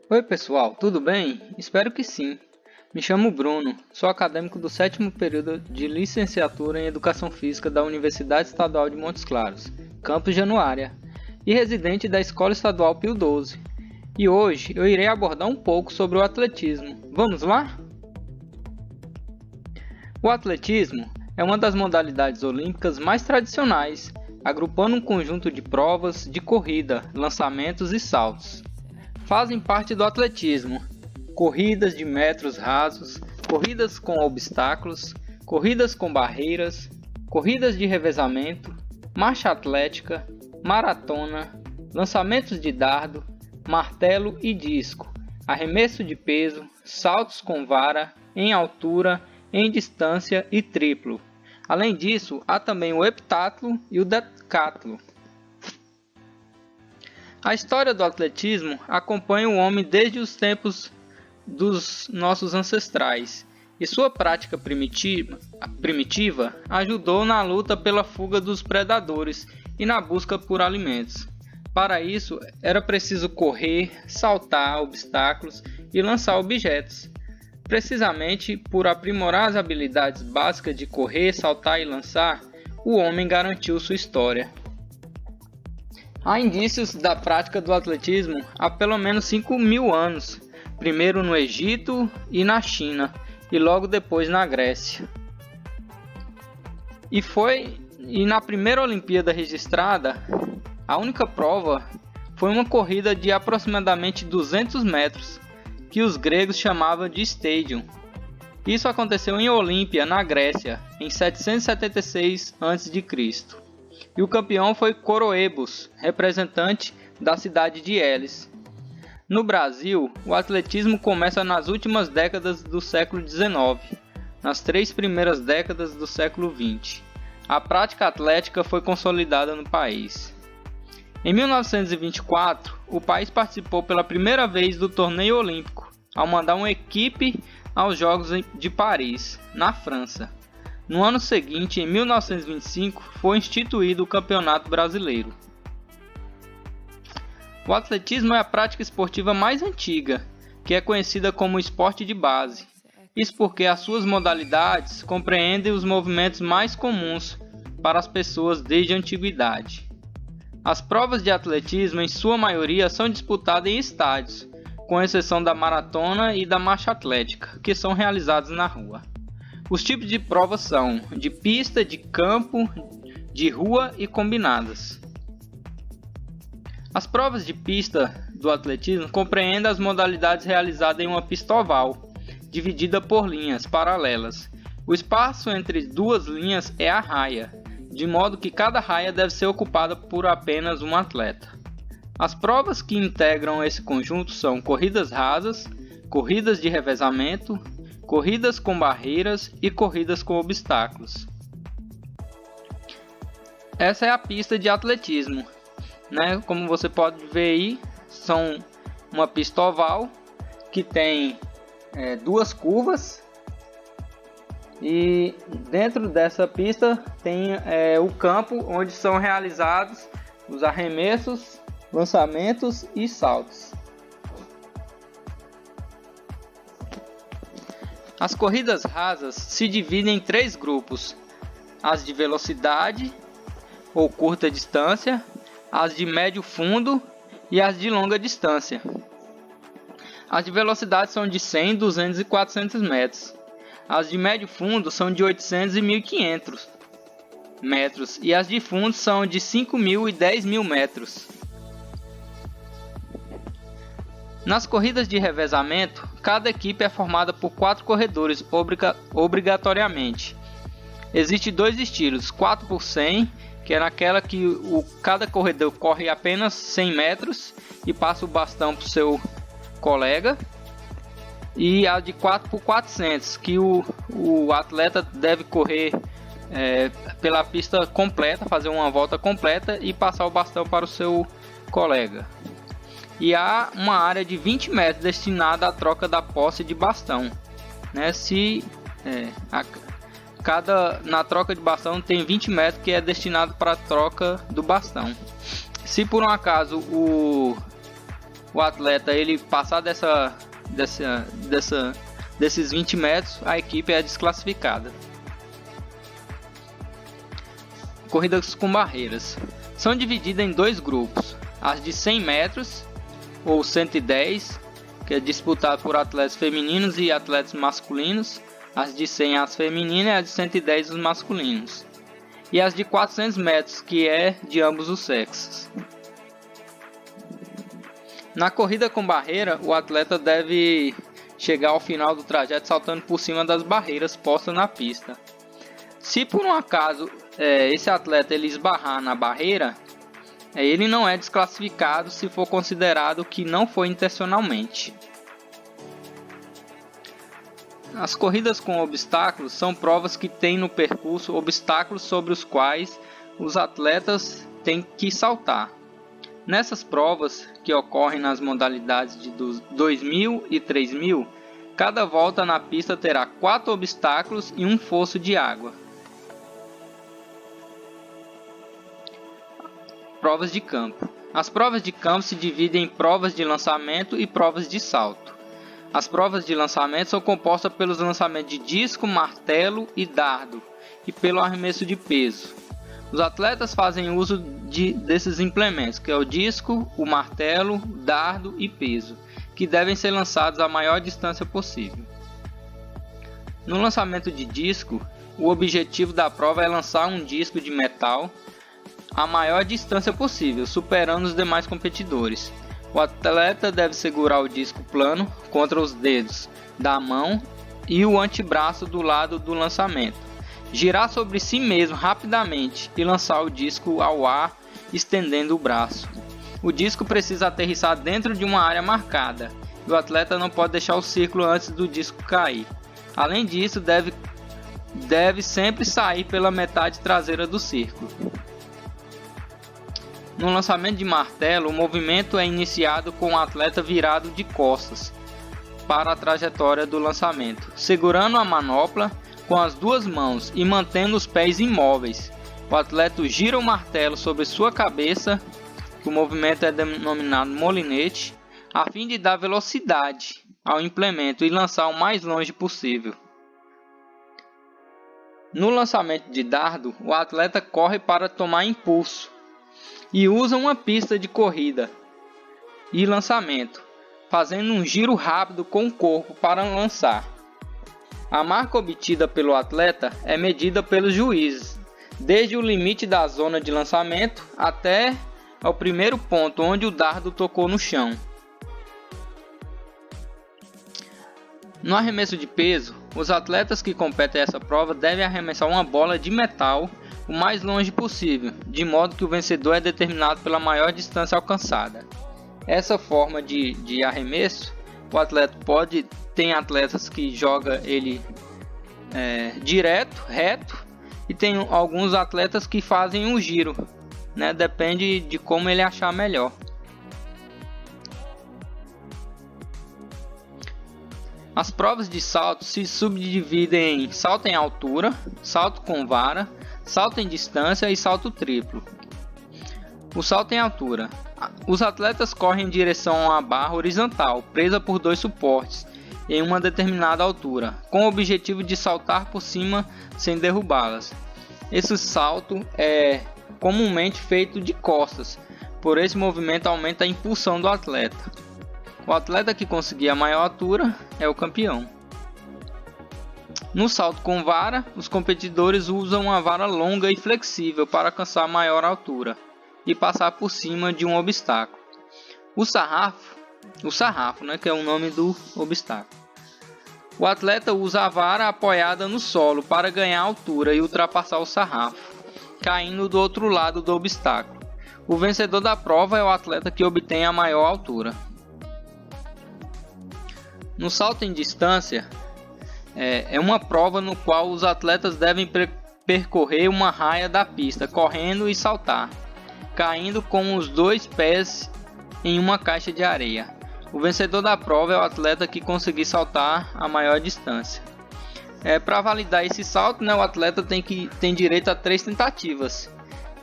Oi pessoal, tudo bem? Espero que sim. Me chamo Bruno, sou acadêmico do 7º período de licenciatura em Educação Física da Universidade Estadual de Montes Claros, campus Januária, e residente da Escola Estadual Pio XII. E hoje eu irei abordar um pouco sobre o atletismo. Vamos lá? O atletismo é uma das modalidades olímpicas mais tradicionais, agrupando um conjunto de provas de corrida, lançamentos e saltos. Fazem parte do atletismo corridas de metros rasos, corridas com obstáculos, corridas com barreiras, corridas de revezamento, marcha atlética, maratona, lançamentos de dardo, martelo e disco, arremesso de peso, saltos com vara, em altura, em distância e triplo. Além disso, há também o heptatlo e o decatlo. A história do atletismo acompanha o homem desde os tempos dos nossos ancestrais, e sua prática primitiva ajudou na luta pela fuga dos predadores e na busca por alimentos. Para isso, era preciso correr, saltar obstáculos e lançar objetos. Precisamente por aprimorar as habilidades básicas de correr, saltar e lançar, o homem garantiu sua história. Há indícios da prática do atletismo há pelo menos 5.000 anos, primeiro no Egito e na China, e logo depois na Grécia. E na primeira Olimpíada registrada, a única prova foi uma corrida de aproximadamente 200 metros, que os gregos chamavam de stadium. Isso aconteceu em Olímpia, na Grécia, em 776 a.C. E o campeão foi Coroebus, representante da cidade de Elis. No Brasil, o atletismo começa nas últimas décadas do século XIX, nas 3 primeiras décadas do século XX. A prática atlética foi consolidada no país. Em 1924, o país participou pela primeira vez do torneio olímpico, ao mandar uma equipe aos Jogos de Paris, na França. No ano seguinte, em 1925, foi instituído o Campeonato Brasileiro. O atletismo é a prática esportiva mais antiga, que é conhecida como esporte de base. Isso porque as suas modalidades compreendem os movimentos mais comuns para as pessoas desde a antiguidade. As provas de atletismo, em sua maioria, são disputadas em estádios, com exceção da maratona e da marcha atlética, que são realizadas na rua. Os tipos de provas são de pista, de campo, de rua e combinadas. As provas de pista do atletismo compreendem as modalidades realizadas em uma pista oval, dividida por linhas paralelas. O espaço entre duas linhas é a raia, de modo que cada raia deve ser ocupada por apenas um atleta. As provas que integram esse conjunto são corridas rasas, corridas de revezamento, corridas com barreiras e corridas com obstáculos. Essa é a pista de atletismo, Como você pode ver aí, são uma pista oval que tem duas curvas, e dentro dessa pista tem o campo onde são realizados os arremessos, lançamentos e saltos. As corridas rasas se dividem em 3 grupos: as de velocidade ou curta distância, as de médio fundo e as de longa distância. As de velocidade são de 100, 200 e 400 metros. As de médio fundo são de 800 e 1.500 metros e as de fundo são de 5.000 e 10.000 metros. Nas corridas de revezamento, cada equipe é formada por 4 corredores obrigatoriamente. Existem 2 estilos, 4 por 100, que é naquela que cada corredor corre apenas 100 metros e passa o bastão para o seu colega, e a de 4 por 400, que o atleta deve correr pela pista completa, fazer uma volta completa e passar o bastão para o seu colega. E há uma área de 20 metros destinada à troca da posse de bastão, Na troca de bastão tem 20 metros que é destinado para a troca do bastão. Se por um acaso o atleta ele passar desses 20 metros, a equipe é desclassificada. Corridas com barreiras são divididas em dois grupos: as de 100 metros ou 110, que é disputado por atletas femininos e atletas masculinos, as de 100 as femininas e as de 110 os masculinos, e as de 400 metros, que é de ambos os sexos. Na corrida com barreira, o atleta deve chegar ao final do trajeto saltando por cima das barreiras postas na pista. Se por um acaso esse atleta ele esbarrar na barreira, ele não é desclassificado se for considerado que não foi intencionalmente. As corridas com obstáculos são provas que têm no percurso obstáculos sobre os quais os atletas têm que saltar. Nessas provas, que ocorrem nas modalidades de 2.000 e 3.000, cada volta na pista terá 4 obstáculos e um fosso de água. Provas de campo. As provas de campo se dividem em provas de lançamento e provas de salto. As provas de lançamento são compostas pelos lançamentos de disco, martelo e dardo, e pelo arremesso de peso. Os atletas fazem uso desses implementos, que é o disco, o martelo, dardo e peso, que devem ser lançados a maior distância possível. No lançamento de disco, o objetivo da prova é lançar um disco de metal a maior distância possível, superando os demais competidores. O atleta deve segurar o disco plano contra os dedos da mão e o antebraço do lado do lançamento, girar sobre si mesmo rapidamente e lançar o disco ao ar, estendendo o braço. O disco precisa aterrissar dentro de uma área marcada e o atleta não pode deixar o círculo antes do disco cair. Além disso, deve sempre sair pela metade traseira do círculo. No lançamento de martelo, o movimento é iniciado com o atleta virado de costas para a trajetória do lançamento, segurando a manopla com as duas mãos e mantendo os pés imóveis. O atleta gira o martelo sobre sua cabeça, que o movimento é denominado molinete, a fim de dar velocidade ao implemento e lançar o mais longe possível. No lançamento de dardo, o atleta corre para tomar impulso e usa uma pista de corrida e lançamento, fazendo um giro rápido com o corpo para lançar. A marca obtida pelo atleta é medida pelos juízes, desde o limite da zona de lançamento até o primeiro ponto onde o dardo tocou no chão. No arremesso de peso, os atletas que competem essa prova devem arremessar uma bola de metal o mais longe possível, de modo que o vencedor é determinado pela maior distância alcançada. Essa forma de arremesso, o atleta tem atletas que jogam ele direto, reto, e tem alguns atletas que fazem um giro, né? Depende de como ele achar melhor. As provas de salto se subdividem em salto em altura, salto com vara, salto em distância e salto triplo. O salto em altura. Os atletas correm em direção a uma barra horizontal, presa por 2 suportes, em uma determinada altura, com o objetivo de saltar por cima sem derrubá-las. Esse salto é comumente feito de costas, por esse movimento aumenta a impulsão do atleta. O atleta que conseguir a maior altura é o campeão. No salto com vara, os competidores usam uma vara longa e flexível para alcançar maior altura e passar por cima de um obstáculo. O sarrafo, né, que é o nome do obstáculo. O atleta usa a vara apoiada no solo para ganhar altura e ultrapassar o sarrafo, caindo do outro lado do obstáculo. O vencedor da prova é o atleta que obtém a maior altura. No salto em distância, é uma prova no qual os atletas devem percorrer uma raia da pista, correndo e saltar, caindo com os 2 pés em uma caixa de areia. O vencedor da prova é o atleta que conseguir saltar a maior distância. Para validar esse salto, né, o atleta tem direito a 3 tentativas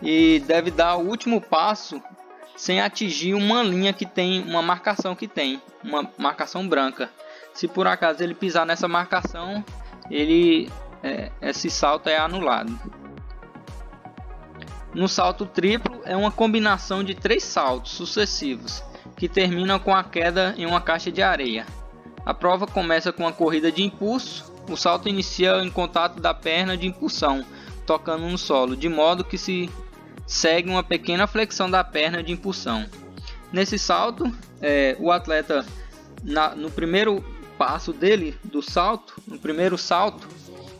e deve dar o último passo sem atingir uma linha que tem uma marcação uma marcação branca. Se por acaso ele pisar nessa marcação, esse salto é anulado. No salto triplo é uma combinação de 3 saltos sucessivos que terminam com a queda em uma caixa de areia. A prova começa com uma corrida de impulso. O salto inicia em contato da perna de impulsão, tocando no solo, de modo que se segue uma pequena flexão da perna de impulsão. Nesse salto, o atleta, no primeiro passo dele, no primeiro salto,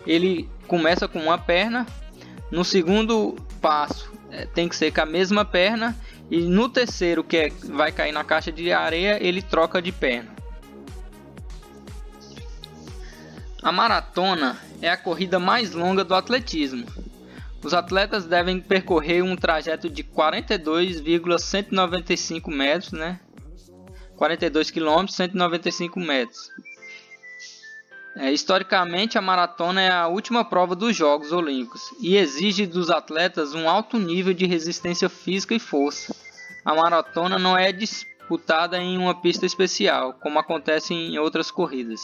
ele começa com uma perna. No segundo passo, tem que ser com a mesma perna. E no terceiro, que vai cair na caixa de areia, ele troca de perna. A maratona é a corrida mais longa do atletismo. Os atletas devem percorrer um trajeto de 42,195 metros, 42 km, 195 metros. Historicamente, a maratona é a última prova dos Jogos Olímpicos e exige dos atletas um alto nível de resistência física e força. A maratona não é disputada em uma pista especial, como acontece em outras corridas.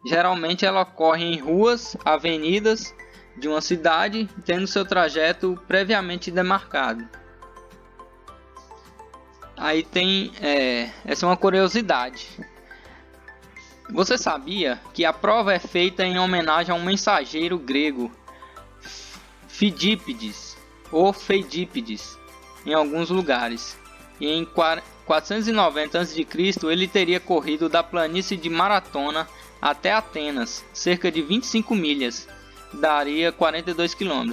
Geralmente ela ocorre em ruas, avenidas de uma cidade, tendo seu trajeto previamente demarcado. Aí tem essa é uma curiosidade. Você sabia que a prova é feita em homenagem a um mensageiro grego, Fidípides ou Feidípides, em alguns lugares. E em 490 a.C. ele teria corrido da planície de Maratona até Atenas, cerca de 25 milhas, daria 42 km,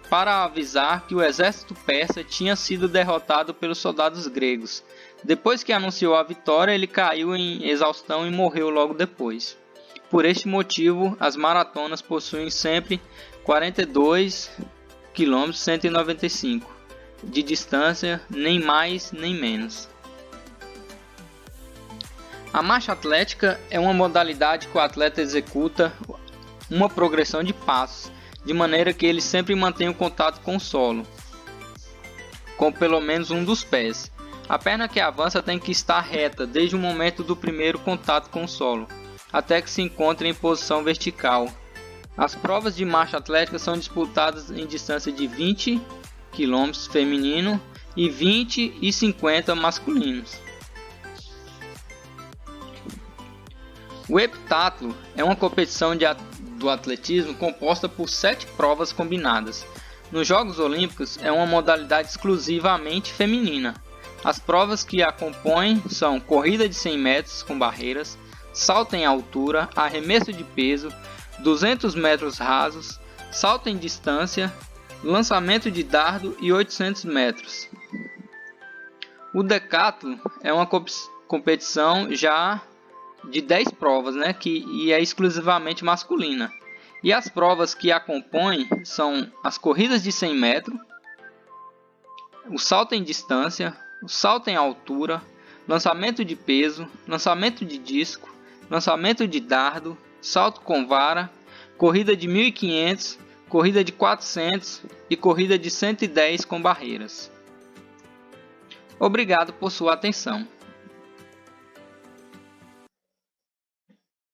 para avisar que o exército persa tinha sido derrotado pelos soldados gregos. Depois que anunciou a vitória, ele caiu em exaustão e morreu logo depois. Por este motivo, as maratonas possuem sempre 42 km 195 de distância, nem mais nem menos. A marcha atlética é uma modalidade que o atleta executa uma progressão de passos, de maneira que ele sempre mantém o contato com o solo, com pelo menos um dos pés. A perna que avança tem que estar reta desde o momento do primeiro contato com o solo, até que se encontre em posição vertical. As provas de marcha atlética são disputadas em distância de 20 km feminino e 20 e 50 masculinos. O heptatlo é uma competição do atletismo composta por 7 provas combinadas. Nos Jogos Olímpicos é uma modalidade exclusivamente feminina. As provas que a compõem são corrida de 100 metros com barreiras, salto em altura, arremesso de peso, 200 metros rasos, salto em distância, lançamento de dardo e 800 metros. O decathlon é uma competição já de 10 provas, e é exclusivamente masculina. E as provas que a compõem são as corridas de 100 metros, o salto em distância, o salto em altura, lançamento de peso, lançamento de disco, lançamento de dardo, salto com vara, corrida de 1.500, corrida de 400 e corrida de 110 com barreiras. Obrigado por sua atenção.